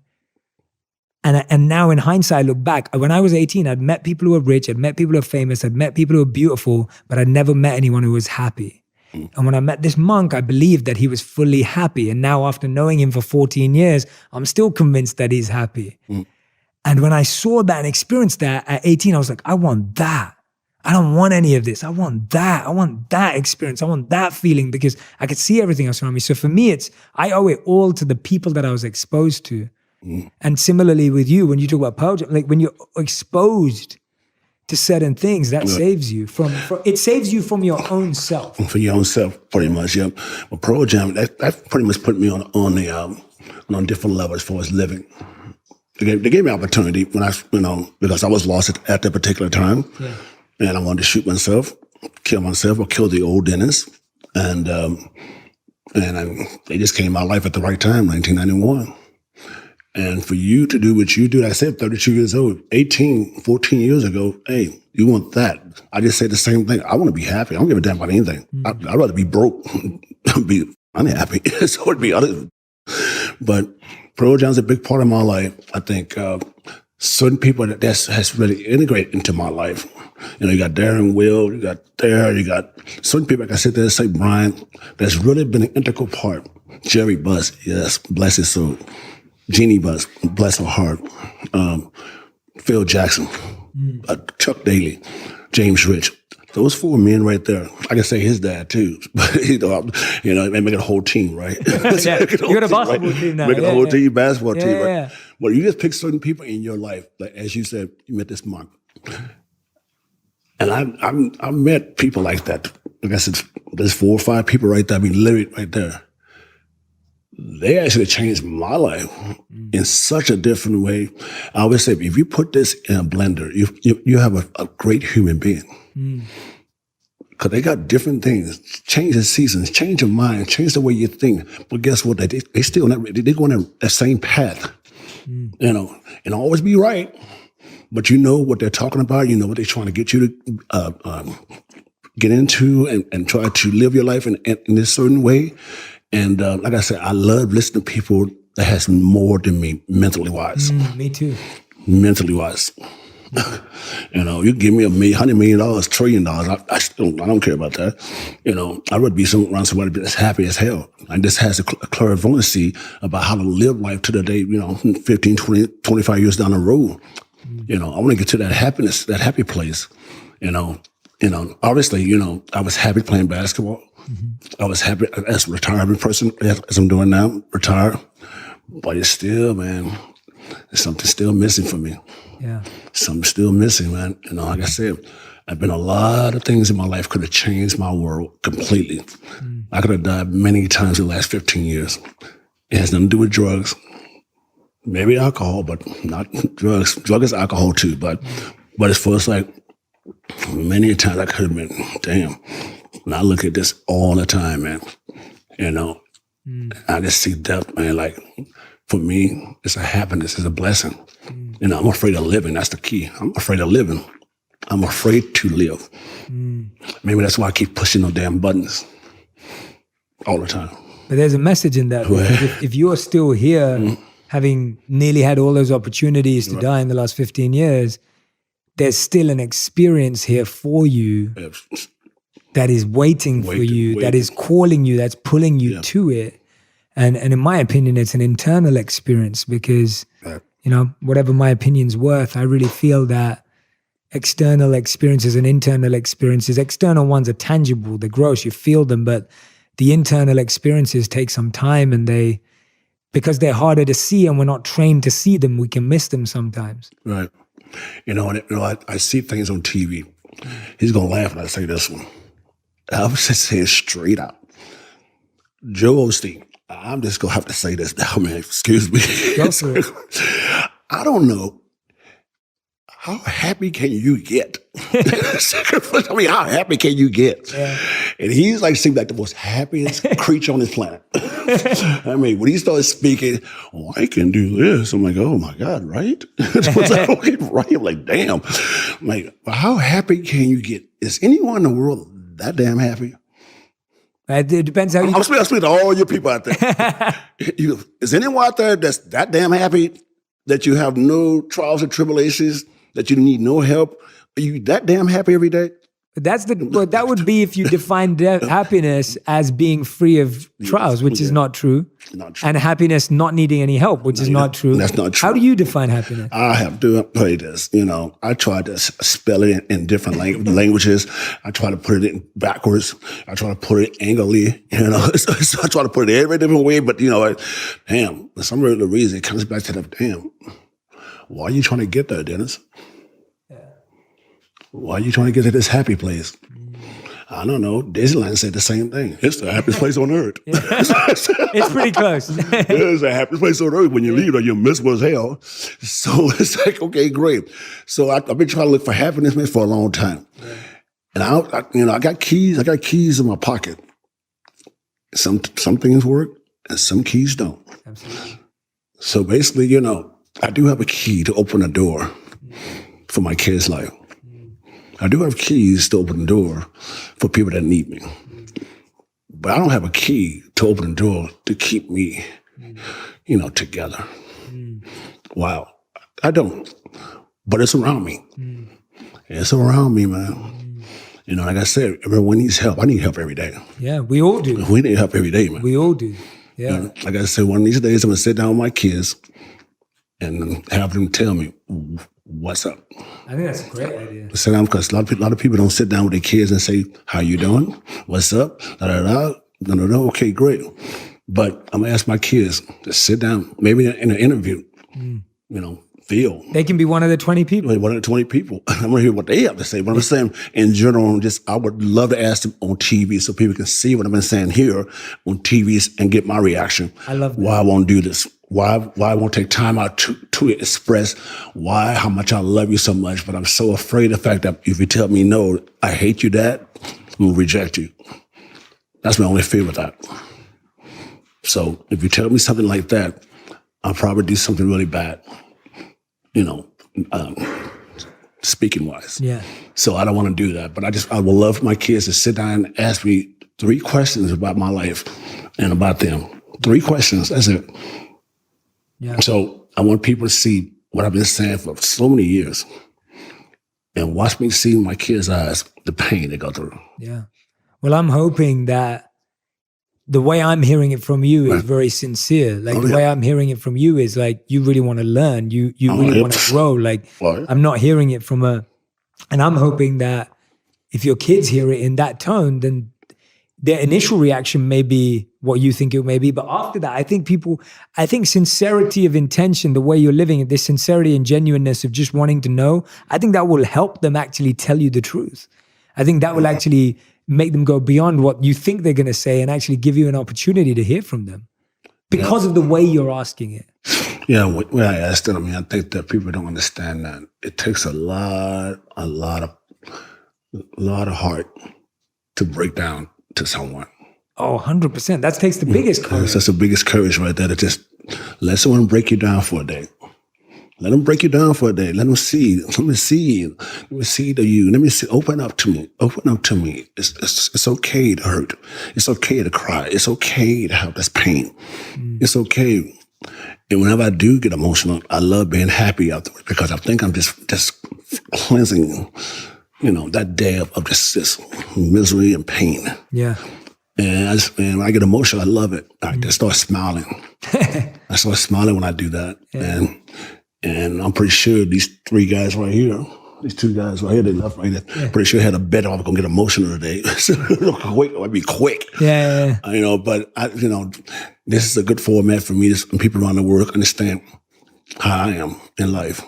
and now in hindsight, I look back, when I was 18, I'd met people who were rich, I'd met people who were famous, I'd met people who were beautiful, but I'd never met anyone who was happy. And when I met this monk, I believed that he was fully happy. And now after knowing him for 14 years, I'm still convinced that he's happy. And when I saw that and experienced that at 18, I was like, I want that. I don't want any of this. I want that. I want that experience. I want that feeling, because I could see everything else around me. So for me, I owe it all to the people that I was exposed to. And similarly with you, when you talk about Pearl Jam, like when you're exposed to certain things, that saves you it saves you from your own self. For your own self, pretty much, yeah. Well, Pearl Jam, that pretty much put me on a different level as far as living. They gave me opportunity when because I was lost at that particular time. Yeah. And I wanted to shoot myself, kill myself, or kill the old Dennis. They just came in my life at the right time, 1991. And for you to do what you do, like I said, 32 years old, 14 years ago, hey, you want that. I just said the same thing. I want to be happy. I don't give a damn about anything. I'd rather be broke be unhappy. So it'd be other. But Pearl Jam's a big part of my life. I think certain people that has really integrated into my life. You know, you got Darren Will, you got certain people, like I said, there, say Brian, that's really been an integral part. Jerry Buss, yes, bless his soul. Jeannie Buss, bless her heart. Phil Jackson, Chuck Daly, James Rich. Those 4 men right there. I can say his dad too, but they make it a whole team, right? You got a basketball team now. Make it a whole team, basketball team, right? Yeah. Well, you just pick certain people in your life, like as you said, you met this Mark, and I met people like that. Like I said, there's 4 or 5 people right there. I mean, literally right there. They actually changed my life in such a different way. I always say, if you put this in a blender, you have a great human being. Because they got different things, change the seasons, change your mind, change the way you think. But guess what? They still they go on that same path, you know, and always be right. But you know what they're talking about. You know what they're trying to get you to get into and try to live your life in this certain way. And like I said, I love listening to people that has more than me mentally wise. Me too. Mentally wise. You know, you give me $100 million, $1 trillion, I don't care about that. You know, I would be around somebody that's happy as hell. And this has a clairvoyancy about how to live life to the day, you know, 15, 20, 25 years down the road. You know, I want to get to that happiness, that happy place. You know, obviously, you know, I was happy playing basketball. I was happy as a retired person, as I'm doing now, retired. But it's still, man, there's something still missing for me. Yeah. Something still missing, man. You know, like I said, I've been a lot of things in my life could have changed my world completely. I could have died many times in the last 15 years. It has nothing to do with drugs. Maybe alcohol, but not drugs. Drug is alcohol too, but as far as like many times I could have been, damn. And I look at this all the time, man. You know, I just see death, man. Like, for me, it's a happiness, it's a blessing. You know, I'm afraid of living. That's the key. I'm afraid of living. I'm afraid to live. Maybe that's why I keep pushing those damn buttons all the time. But there's a message in that. If you're still here, having nearly had all those opportunities to die in the last 15 years, there's still an experience here for you that is waiting for you, that is calling you, that's pulling you to it. And in my opinion, it's an internal experience because, you know, whatever my opinion's worth, I really feel that external experiences and internal experiences, external ones are tangible, they're gross, you feel them, but the internal experiences take some time and because they're harder to see and we're not trained to see them, we can miss them sometimes. Right. You know, I see things on TV. He's going to laugh when I say this one. I was just saying straight out. Joe Osteen, I'm just going to have to say this now, man. Excuse me. I don't know. How happy can you get? I mean, how happy can you get? Yeah. And he's like, seemed like the most happiest creature on this planet. I mean, when he started speaking, oh, I can do this. I'm like, oh my God, right? Right? I'm like, damn. I'm like, well, how happy can you get? Is anyone in the world that damn happy? It depends how you... I'm speaking to all your people out there. Is anyone out there that's that damn happy that you have no trials and tribulations, that you need no help? Are you that damn happy every day? That would be if you define happiness as being free of trials, which is not true. Not true. And happiness not needing any help, which is not true. That's not true. How do you define happiness? I have to play this. You know, I try to spell it in different languages. I try to put it in backwards. I try to put it angrily. You know, so I try to put it every different way. But you know, damn, for some reason it comes back to the damn. Why are you trying to get there, Dennis? Why are you trying to get to this happy place? I don't know. Disneyland said the same thing. It's the happiest place on earth. Yeah. It's pretty close. It's the happiest place on earth. When you leave, you're miserable as hell. So it's like, okay, great. So I've been trying to look for happiness, man, for a long time. Yeah. And I got keys. I got keys in my pocket. some things work and some keys don't. Absolutely. So basically, I do have a key to open a door for my kids' life. I do have keys to open the door for people that need me. But I don't have a key to open the door to keep me, together. Wow. I don't. But it's around me. It's around me, man. Like I said, everyone needs help. I need help every day. Yeah, we all do. We need help every day, man. We all do. Yeah. Like I said, one of these days I'm going to sit down with my kids and have them tell me what's up. I think that's a great idea. Sit down, because a lot of people don't sit down with their kids and say, how you doing? What's up? No, okay, great. But I'm going to ask my kids to sit down, maybe in an interview, feel. They can be one of the 20 people. One of the 20 people. I'm going to hear what they have to say. But I'm saying, in general, I would love to ask them on TV so people can see what I've been saying here on TV and get my reaction. I love that. Why I won't do this. Why I won't take time out to express how much I love you so much. But I'm so afraid of the fact that if you tell me no, I hate you, Dad, I'm going to reject you. That's my only fear with that. So if you tell me something like that, I'll probably do something really bad. Speaking wise. Yeah. So I don't want to do that. But I would love my kids to sit down and ask me 3 questions about my life and about them. 3 questions. That's it. Yeah. So I want people to see what I've been saying for so many years and watch me see in my kids' eyes the pain they go through. Yeah. Well, I'm hoping that the way I'm hearing it from you is very sincere. Like the way I'm hearing it from you is like, you really want to learn. You really want to grow. Like I'm not hearing it from and I'm hoping that if your kids hear it in that tone, then their initial reaction may be what you think it may be. But after that, I think sincerity of intention, the way you're living it, this sincerity and genuineness of just wanting to know, I think that will help them actually tell you the truth. I think that will actually make them go beyond what you think they're going to say and actually give you an opportunity to hear from them because of the way you're asking it. Yeah, when I asked them, I think that people don't understand that it takes a lot of heart to break down to someone. Oh, 100%. That takes the biggest courage. That's the biggest courage right there, to just let someone break you down for a day. Let them break you down for a day. Let me see to you. Let me see. Open up to me. It's okay to hurt. It's okay to cry. It's okay to have this pain. It's okay. And whenever I do get emotional, I love being happy afterwards, because I think I'm just cleansing, that day of just misery and pain. Yeah. And when I get emotional, I love it. I just start smiling. I start smiling when I do that. Yeah. And I'm pretty sure these 3 guys right here, these 2 guys right here, they left right there. Yeah. Pretty sure had a bet I'm going to get emotional today. I'd be quick. Yeah. But this is a good format for me. And people around the world understand how I am in life.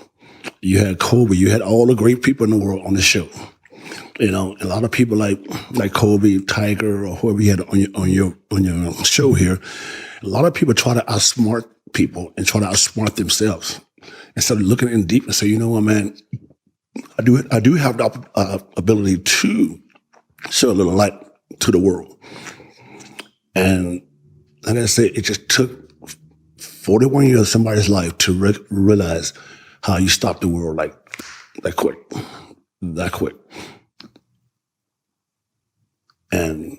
You had Kobe, you had all the great people in the world on the show. A lot of people like Kobe, Tiger, or whoever you had on your show here. A lot of people try to outsmart people and try to outsmart themselves instead of looking in deep and say, you know what, man, I do have the ability to show a little light to the world. And like I said, it just took 41 years of somebody's life to realize how you stop the world like that quick. And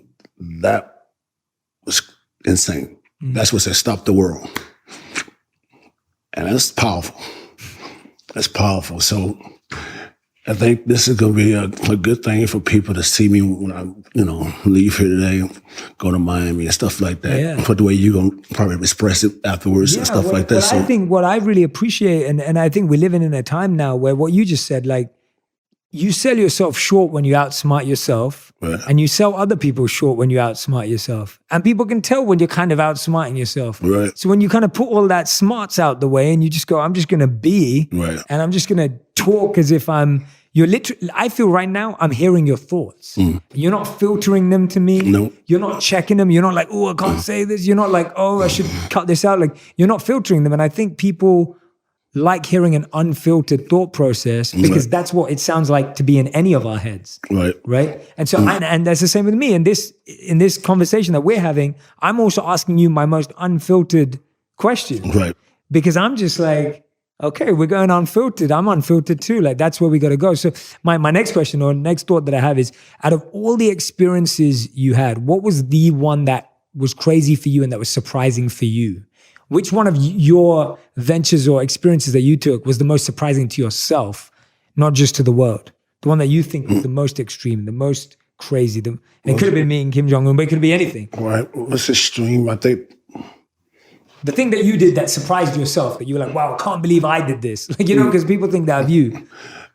that was insane. That's what said stop the world. And that's powerful. So I think this is going to be a good thing for people to see me when I, leave here today, go to Miami and stuff like that. Yeah. For the way you're going to probably express it afterwards and stuff like that. I think what I really appreciate, and I think we're living in a time now where what you just said, like, you sell yourself short when you outsmart yourself, right, and you sell other people short when you outsmart yourself. And people can tell when you're kind of outsmarting yourself. Right. So when you kind of put all that smarts out the way and you just go, I'm just going to be, right, and I'm just going to talk as if you're literally, I feel right now, I'm hearing your thoughts. You're not filtering them to me. No. You're not checking them. You're not like, oh, I can't say this. You're not like, oh, I should cut this out. Like, you're not filtering them. And I think people like hearing an unfiltered thought process because that's what it sounds like to be in any of our heads. Right. And so, and that's the same with me in this conversation that we're having. I'm also asking you my most unfiltered questions. Right. Because I'm just like, okay, we're going unfiltered. I'm unfiltered too. Like that's where we got to go. So my next question or next thought that I have is, out of all the experiences you had, what was the one that was crazy for you and that was surprising for you? Which one of your ventures or experiences that you took was the most surprising to yourself, not just to the world? The one that you think was the most extreme, the most crazy. And it could have been me and Kim Jong-un, but it could be anything. Right. What's extreme? I think the thing that you did that surprised yourself, that you were like, wow, I can't believe I did this. Like, because people think that of you.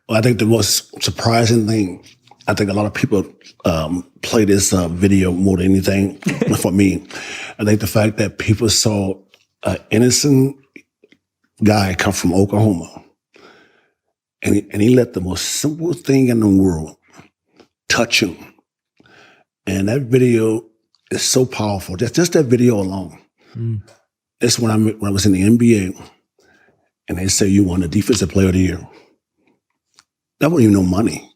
Well, I think the most surprising thing, I think a lot of people play this video more than anything for me. I think the fact that people saw an innocent guy come from Oklahoma and he let the most simple thing in the world touch him. And that video is so powerful. Just that video alone. It's when I was in the NBA and they say you won the defensive player of the year. That wasn't even no money.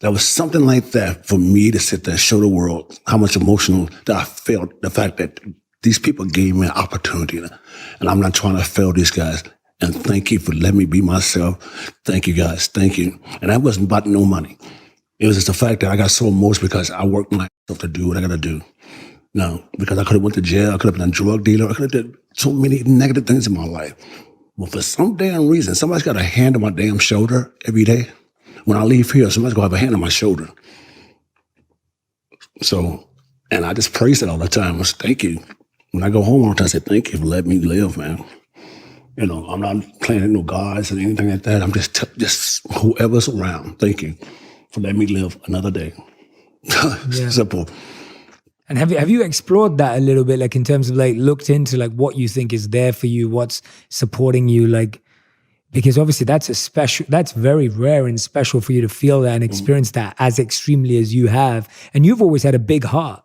That was something like that for me to sit there and show the world how much emotional that I felt, the fact that these people gave me an opportunity and I'm not trying to fail these guys. And thank you for letting me be myself. Thank you guys. Thank you. And that wasn't about no money. It was just the fact that I got so emotional because I worked myself to do what I got to do. No, because I could have went to jail. I could have been a drug dealer. I could have did so many negative things in my life. But for some damn reason, somebody's got a hand on my damn shoulder every day. When I leave here, somebody's going to have a hand on my shoulder. So, and I just praise it all the time. I say, thank you. When I go home all the time, I say, thank you for letting me live, man. I'm not planning no gods and anything like that. I'm just whoever's around. Thank you for letting me live another day. Simple. And have you explored that a little bit, like in terms of like looked into like what you think is there for you, what's supporting you, like, because obviously that's very rare and special for you to feel that and experience that as extremely as you have. And you've always had a big heart.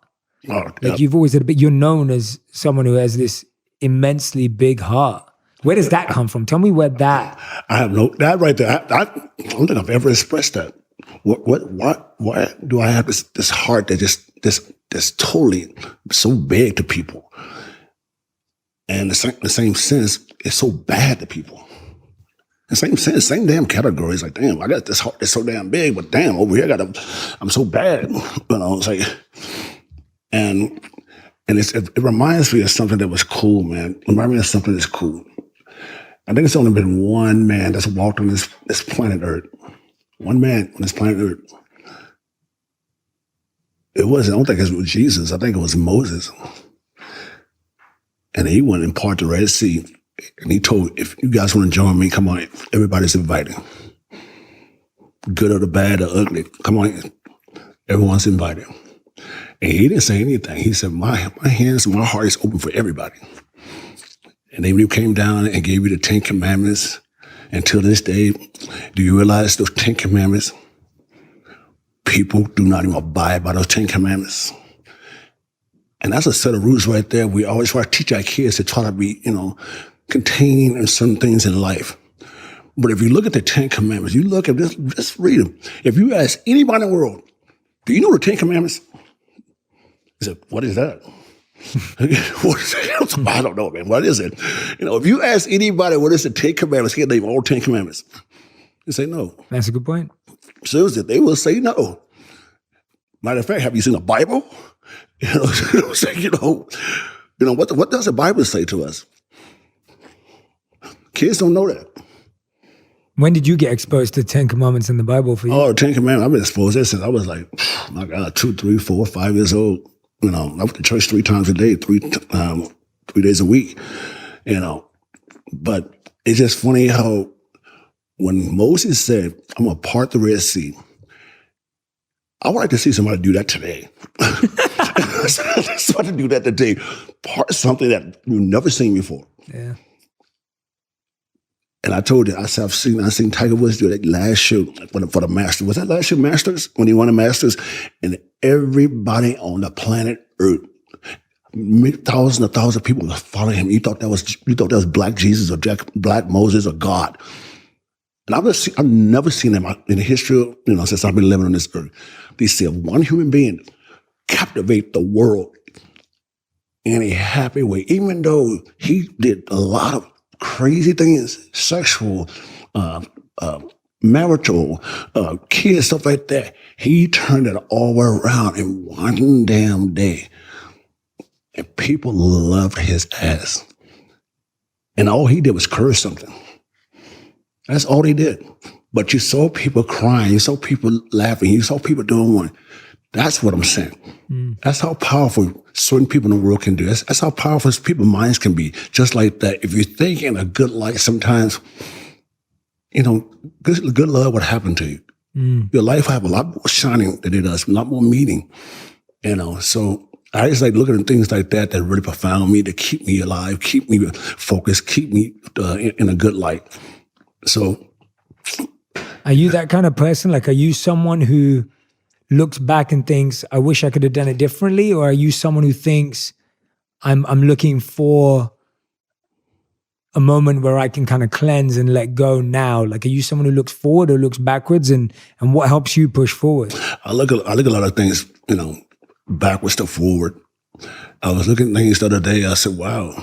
You've always had you're known as someone who has this immensely big heart. Where does that come from? Tell me where that. I have that right there. I don't think I've ever expressed that. Why do I have this heart that that's totally so big to people? And the same sense, it's so bad to people. The same sense, same damn category. It's like, damn, I got this heart that's so damn big, but damn, over here I'm so bad. It's like, and it reminds me of something that was cool, man. It reminds me of something that's cool. I think it's only been one man that's walked on this planet Earth. One man on this planet Earth. I don't think it was Jesus. I think it was Moses. And he went and parted the Red Sea. And he told, if you guys want to join me, come on, everybody's invited. Good or the bad or ugly, come on, everyone's invited. And he didn't say anything. He said, my hands and my heart is open for everybody. And then when you came down and gave you the 10 Commandments, until this day, do you realize those 10 Commandments, people do not even abide by those 10 Commandments? And that's a set of rules right there. We always try to teach our kids to try to be, contained in certain things in life. But if you look at the 10 Commandments, you look at this, just read them. If you ask anybody in the world, do you know the 10 Commandments? He said, what is that? What is it? I don't know, man. What is it? If you ask anybody what is the 10 Commandments, he can name all 10 Commandments. They say no. That's a good point. Seriously, they will say no. Matter of fact, have you seen a Bible? What does the Bible say to us? Kids don't know that. When did you get exposed to 10 Commandments in the Bible for you? Oh, 10 Commandments. I've been exposed to that since I was like, my God, 2, 3, 4, 5 years old. I went to church 3 times a day, 3 days a week, But it's just funny how when Moses said, I'm going to part the Red Sea, I would like to see somebody do that today. Somebody do that today. Part something that you've never seen before. Yeah. And I told you, I said, I've seen Tiger Woods do that last show for the Masters. Was that last year Masters? When he won the Masters? And everybody on the planet Earth, thousands of people were following him. You thought that was Black Jesus or Black Moses or God. And I've never seen them in the history of, since I've been living on this earth. They see one human being captivate the world in a happy way, even though he did a lot of crazy things, sexual, marital, kids, stuff like that. He turned it all around in one damn day. And people loved his ass. And all he did was curse something. That's all he did. But you saw people crying, you saw people laughing, you saw people doing one. That's what I'm saying. That's how powerful certain people in the world can do. That's how powerful people's minds can be. Just like that. If you think in a good light, sometimes, good love would happen to you. Your life will have a lot more shining than it does, a lot more meaning. So I just like looking at things like that really profound me, to keep me alive, keep me focused, keep me in a good light. So, are you that kind of person? Like, are you someone who looks back and thinks, I wish I could have done it differently? Or are you someone who thinks, I'm looking for a moment where I can kind of cleanse and let go now? Like, are you someone who looks forward or looks backwards? And what helps you push forward? I look at a lot of things, backwards to forward. I was looking at things the other day. I said, wow,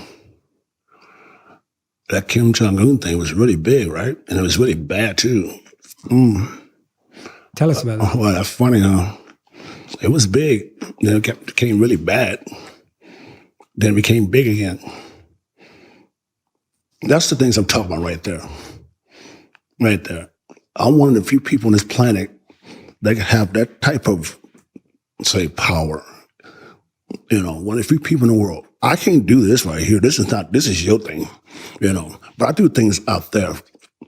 that Kim Jong-un thing was really big, right? And it was really bad too. Tell us about that. Well, that's funny, huh? It was big. It became really bad. Then it became big again. That's the things I'm talking about right there. Right there. I'm one of the few people on this planet that can have that type of, say, power. One of the few people in the world. I can't do this right here. This is your thing, But I do things out there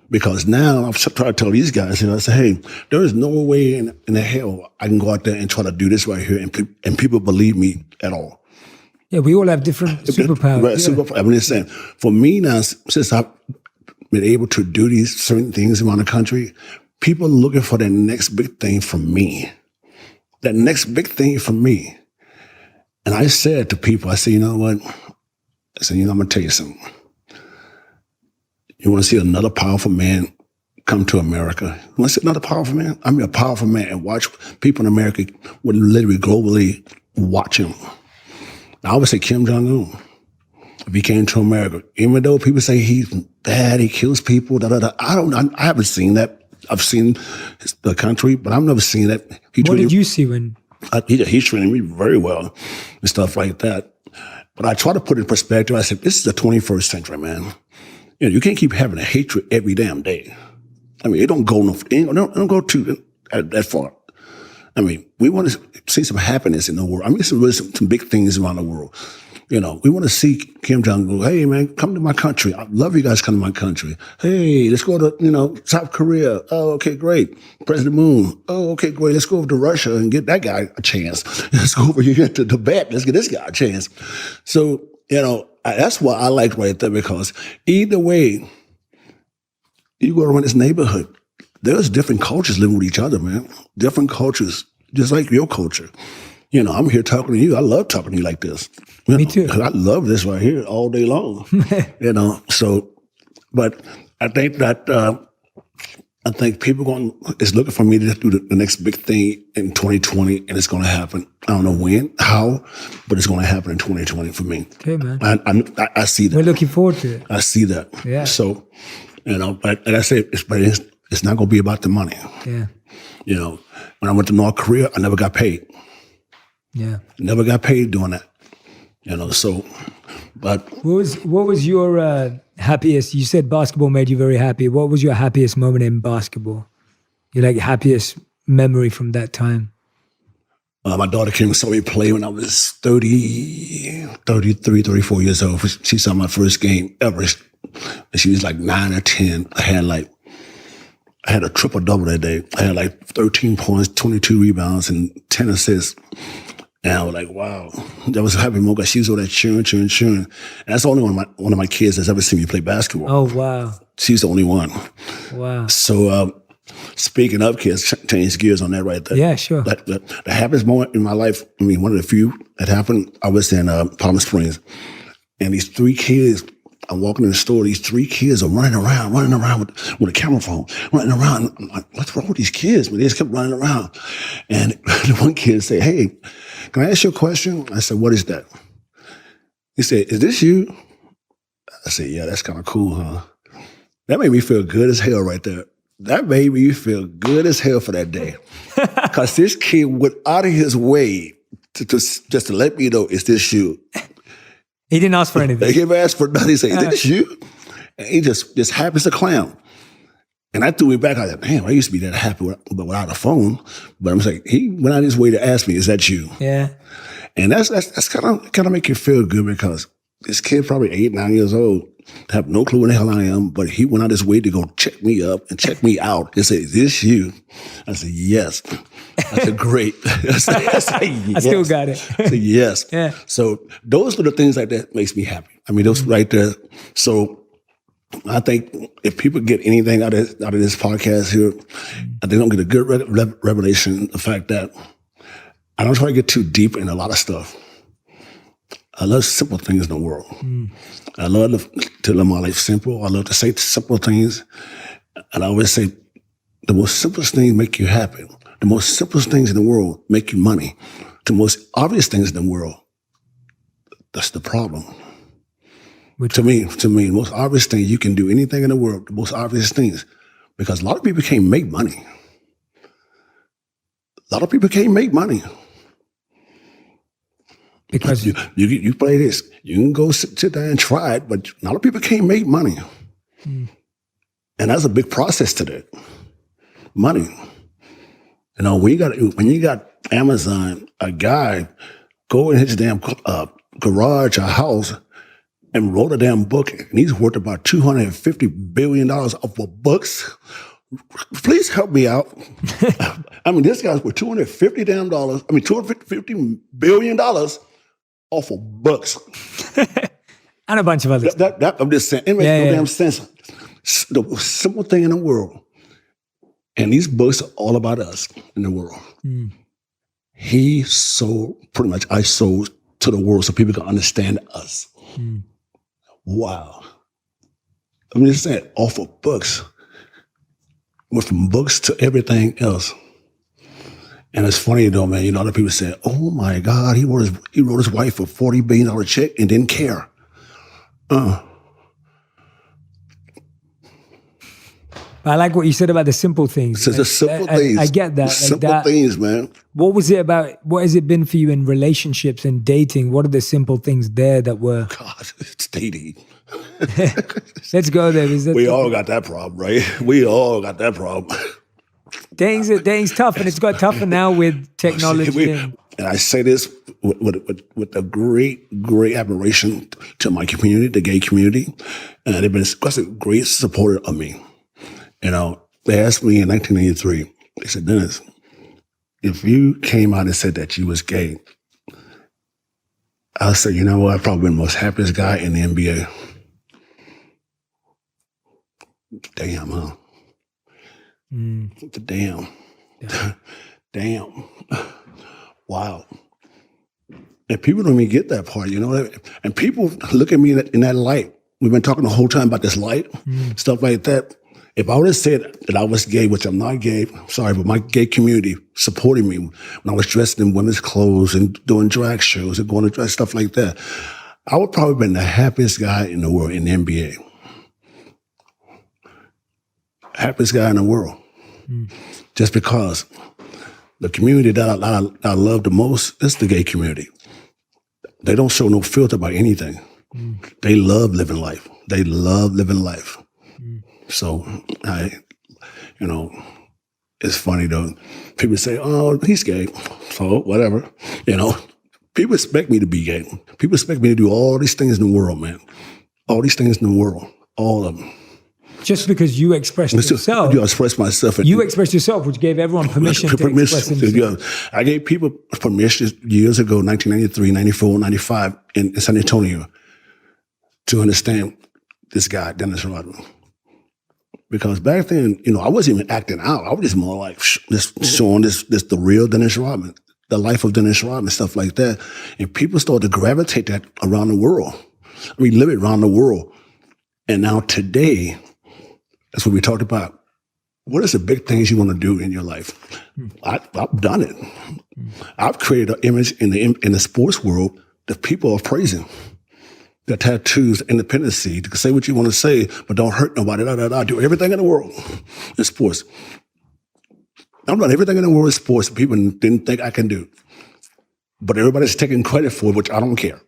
because now I'm trying to tell these guys, I say, hey, there is no way in the hell I can go out there and try to do this right here and people believe me at all. Yeah, we all have different superpowers. Right, superpower. I'm just saying, for me now, since I've been able to do these certain things around the country, people are looking for the next big thing from me. That next big thing from me. And I said to people, I said, you know what? I said, I'm going to tell you something. You want to see another powerful man come to America? You want to see another powerful man? I mean, a powerful man, and watch people in America would literally globally watch him. Now, I would say Kim Jong-un, if he came to America, even though people say he's bad, he kills people, I haven't seen that. I've seen the country, but I've never seen that. What did you see when? He's treating me very well and stuff like that. But I try to put it in perspective. I said, this is the 21st century, man. You can't keep having a hatred every damn day. I mean, it don't go too that far. I mean, we want to see some happiness in the world. I mean, some big things around the world. We want to see Kim Jong-un, hey, man, come to my country. I love you guys come to my country. Hey, let's go to, South Korea. Oh, okay, great. President Moon. Oh, okay, great. Let's go over to Russia and get that guy a chance. Let's go over here to Tibet. Let's get this guy a chance. So, that's what I like right there, because either way, you go around this neighborhood, there's different cultures living with each other, man. Different cultures, just like your culture. I'm here talking to you. I love talking to you like this. Me too. I love this right here all day long. So, but I think that people is looking for me to do the next big thing in 2020, and it's going to happen. I don't know when, how, but it's going to happen in 2020 for me. Okay, man. I see that. We're looking forward to it. I see that. Yeah. So, but like I said, it's not going to be about the money. Yeah. When I went to North Korea, I never got paid. Yeah. Never got paid doing that. So, but. What was your happiest, you said basketball made you very happy. What was your happiest moment in basketball? Your happiest memory from that time? My daughter came and saw me play when I was 33, 34 years old. She saw my first game ever. And she was 9 or 10. I had a triple-double that day. I had 13 points, 22 rebounds, and 10 assists. And I was like, wow. That was a happy moment. She was over there cheering. And that's the only one of my kids that's ever seen me play basketball. Oh, wow. She's the only one. Wow. So Speaking of kids, change gears on that right there. Yeah, sure. The happiest moment in my life, I mean, one of the few that happened, I was in Palm Springs. And these 3 kids, I'm walking in the store, these 3 kids are running around with a camera phone, running around. I'm like, what's wrong with these kids? But they just kept running around. And the one kid said, hey, can I ask you a question? I said, what is that? He said, is this you? I said, yeah, that's kind of cool, huh? That made me feel good as hell right there. That made me feel good as hell for that day. Because this kid went out of his way to just to let me know, is this you? He didn't ask for anything. He didn't ask for nothing. He said, is this you? And he just happy as a clown. And I threw it back. I said, damn, I used to be that happy without a phone. But I'm saying, he went out of his way to ask me, is that you? Yeah. And that's kind of make you feel good because this kid probably 8, 9 years old, have no clue where the hell I am, but he went out his way to go check me up and check me out and say, is this you? I said, yes. I said, great. I said, yes. I still got it. I said, yes. Yeah. So those are the things like that makes me happy. I mean, those right there. So I think if people get anything out of this podcast here, they don't get a good revelation, the fact that I don't try to get too deep in a lot of stuff. I love simple things in the world. I love to live my life simple. I love to say simple things. And I always say, the most simplest things make you happy. The most simplest things in the world make you money. The most obvious things in the world, that's the problem. To me, the most obvious thing, you can do anything in the world, the most obvious things. Because a lot of people can't make money. A lot of people can't make money. Because you play this, you can go sit there and try it, but a lot of people can't make money. And that's a big process to that. Money. You know, when you got Amazon, a guy go in his damn garage or house and wrote a damn book, and he's worth about $250 billion off of books. Please help me out. I mean, this guy's worth $250 billion off of books. And a bunch of others. I'm just saying, it makes no damn sense. The most simple thing in the world. And these books are all about us in the world. He sold, pretty much I sold to the world so people can understand us. Wow. I'm just saying, off of books. Went from books to everything else. And it's funny though, man, you know, other people say, oh my God, he wrote his wife a $40 billion check and didn't care. I like what you said about the simple things. It's the simple things. I get that. Simple things, man. What was it about? What has it been for you in relationships and dating? What are the simple things there that were? God, it's dating. Let's go there. We all got that problem, right? We all got that problem. Dating's tough, and it's got tougher now with technology. And I say this with a great admiration to my community, the gay community. And they've been such a great supporter of me. You know, they asked me in 1993, they said, Dennis, if you came out and said that you was gay, I'll say, you know what, I've probably been the most happiest guy in the NBA. Damn, huh? Damn. Damn. Wow. And people don't even get that part, you know? And people look at me in that light. We've been talking the whole time about this light, stuff like that. If I would have said that I was gay, which I'm not gay, sorry, but my gay community supported me when I was dressed in women's clothes and doing drag shows and going to dress, stuff like that, I would probably have been the happiest guy in the world in the NBA. Happiest guy in the world. Just because the community that I love the most is the gay community. They don't show no filter about anything. They love living life. They love living life. So you know, it's funny though. People say, oh, he's gay. So whatever. You know, people expect me to be gay. People expect me to do all these things in the world, man. All these things in the world. All of them. Just because you expressed yourself. You express myself. You expressed yourself, which gave everyone permission to express themselves. I gave people permission years ago, 1993, 94, 95, in San Antonio, to understand this guy, Dennis Rodman. Because back then, I wasn't even acting out. I was just more like just showing this the real Dennis Rodman, the life of Dennis Rodman, stuff like that. And people started to gravitate that around the world. I mean, live it around the world. And now today, that's what we talked about. What is the big things you want to do in your life? I've done it. I've created an image in the sports world that people are praising. The tattoos, independency, you can say what you want to say, but don't hurt nobody. Do everything in the world in sports. I've done everything in the world in sports people didn't think I can do. But everybody's taking credit for it, which I don't care.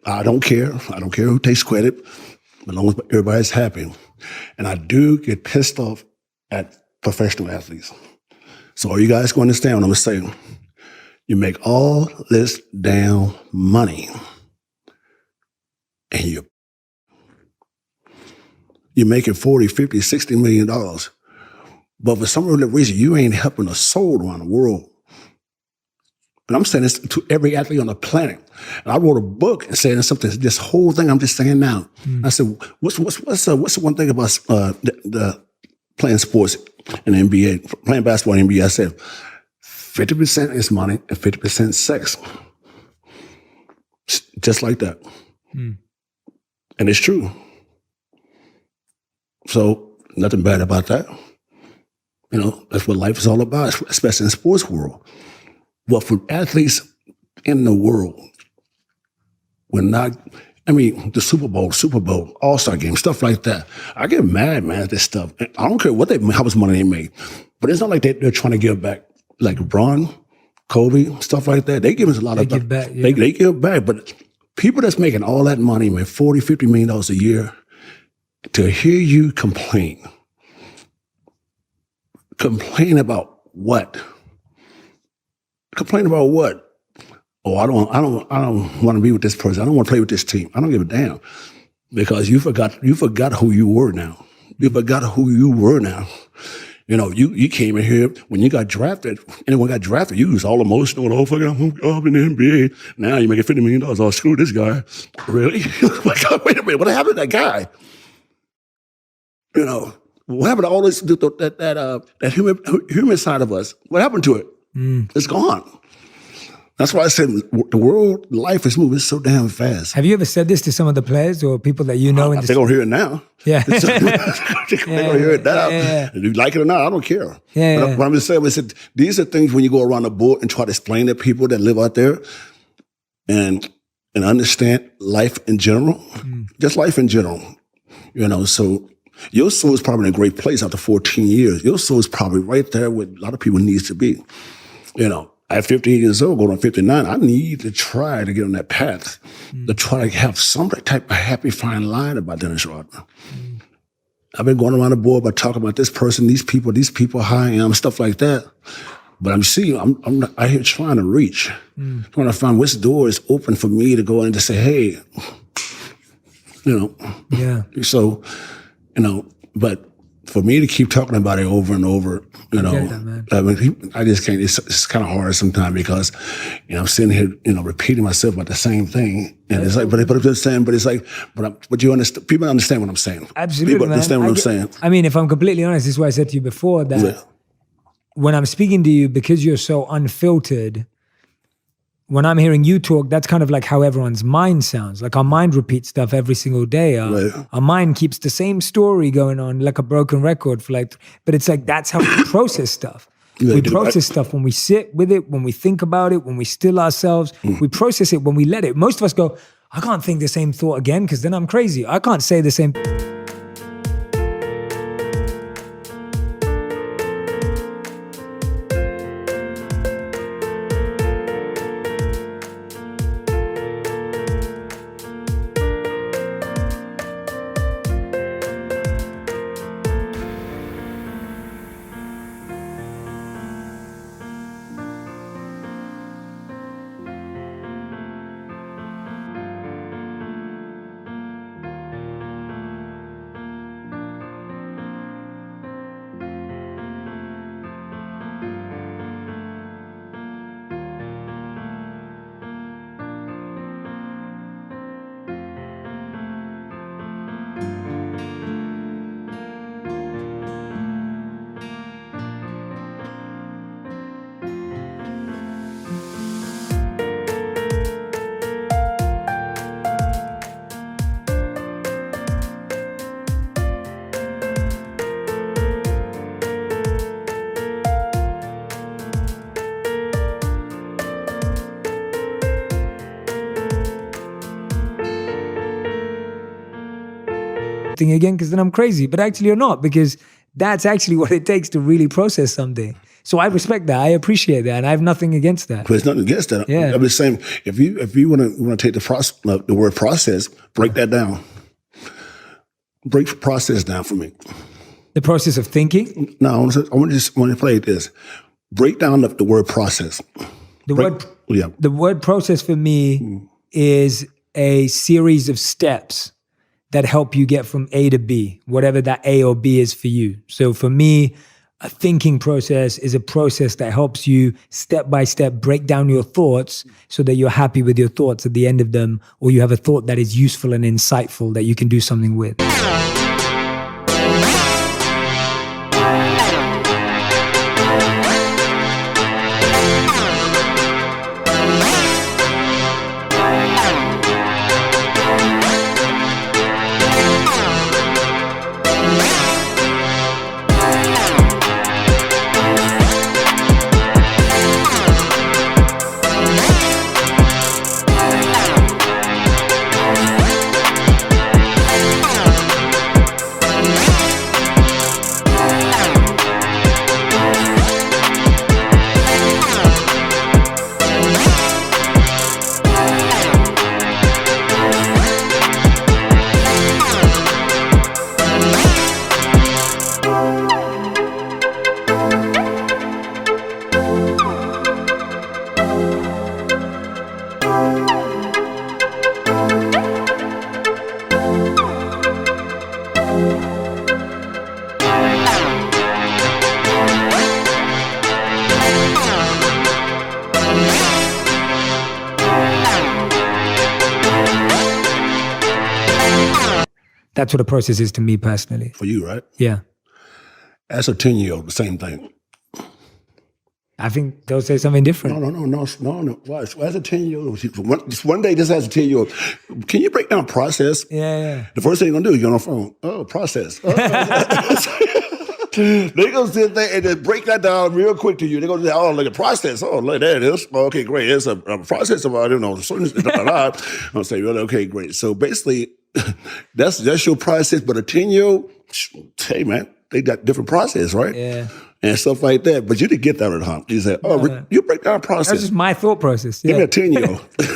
I don't care. I don't care who takes credit, as long as everybody's happy. And I do get pissed off at professional athletes. So are you guys going to understand what I'm saying? You make all this damn money, and you're making $40, $50, $60 million. But for some reason, you ain't helping a soul around the world. And I'm saying this to every athlete on the planet. And I wrote a book and saying something, this whole thing I'm just saying now. I said, what's the one thing about the playing sports in the NBA, playing basketball in the NBA? I said, 50% is money and 50% sex. Just like that. And it's true. So nothing bad about that. That's what life is all about, especially in the sports world. Well, for athletes in the world, the Super Bowl, All-Star game, stuff like that. I get mad, man, at this stuff. I don't care how much money they make. But it's not like they're trying to give back. Like LeBron, Kobe, stuff like that. They give us a lot of give back. Yeah. They give back. But people that's making all that money, man, $40, $50 million a year, to hear you complain about what? Complain about what? Oh, I don't want to be with this person. I don't want to play with this team. I don't give a damn. Because you forgot who you were now. You forgot who you were now. You came in here when you got drafted. Anyone got drafted, you was all emotional. Oh, fucking, I'm in the NBA. Now you're making $50 million. Oh, screw this guy. Really? Wait a minute. What happened to that guy? What happened to all this, that human side of us? What happened to it? It's gone. That's why I said the world, life is moving so damn fast. Have you ever said this to some of the players or people that you know? They're going to hear it now. Yeah. They're going to hear it now. Yeah. If you like it or not, I don't care. Yeah, but I'm just saying, these are things when you go around the board and try to explain to people that live out there and understand life in general, just life in general. So your soul is probably in a great place after 14 years. Your soul is probably right there where a lot of people needs to be. At 58 years old, going on 59, I need to try to get on that path, to try to have some type of happy, fine line about Dennis Rodman. I've been going around the board by talking about this person, these people, how I am, stuff like that. But I'm out here trying to reach, trying to find which door is open for me to go in to say, hey, Yeah. So, but for me to keep talking about it over and over, I just can't. It's kind of hard sometimes because, I'm sitting here, repeating myself about the same thing, and it's like, but you understand? People understand what I'm saying. Absolutely, people understand what I'm saying. I mean, if I'm completely honest, this is what I said to you before that when I'm speaking to you, because you're so unfiltered. When I'm hearing you talk, that's kind of like how everyone's mind sounds. Like our mind repeats stuff every single day. Our mind keeps the same story going on like a broken record but it's like that's how we process stuff. We process stuff when we sit with it, when we think about it, when we still ourselves. We process it when we let it. Most of us go, I can't think the same thought again because then I'm crazy. I can't say the same. thing again because then I'm crazy. But actually you're not, because that's actually what it takes to really process something. So I respect that. I appreciate that. And I have nothing against that. There's nothing against that. Yeah. I'm just saying, if you want to take the word process, break that down. Break process down for me. The process of thinking? No, I want to play this. Break down the word process. The word process for me is a series of steps that help you get from A to B, whatever that A or B is for you. So for me, a thinking process is a process that helps you step by step break down your thoughts so that you're happy with your thoughts at the end of them, or you have a thought that is useful and insightful that you can do something with. That's what a process is to me personally. For you, right? Yeah. As a 10-year-old, the same thing. I think they'll say something different. No. Why? As a 10-year-old, just one day, just as a 10-year-old, can you break down process? Yeah. The first thing you're going to do, you get on the phone. Oh, process. They're going to sit there and just break that down real quick to you. They're going to say, oh, look at process. Oh, look, there it is. Oh, okay, great. It's a process of, I don't know, I'll say, well, okay, great. So basically, that's your process. But a 10-year-old, hey, man, they got different process, right? Yeah. And stuff like that. But you didn't get that at home. You said, oh, you break down process. That's just my thought process. Give Yeah. me a 10-year-old.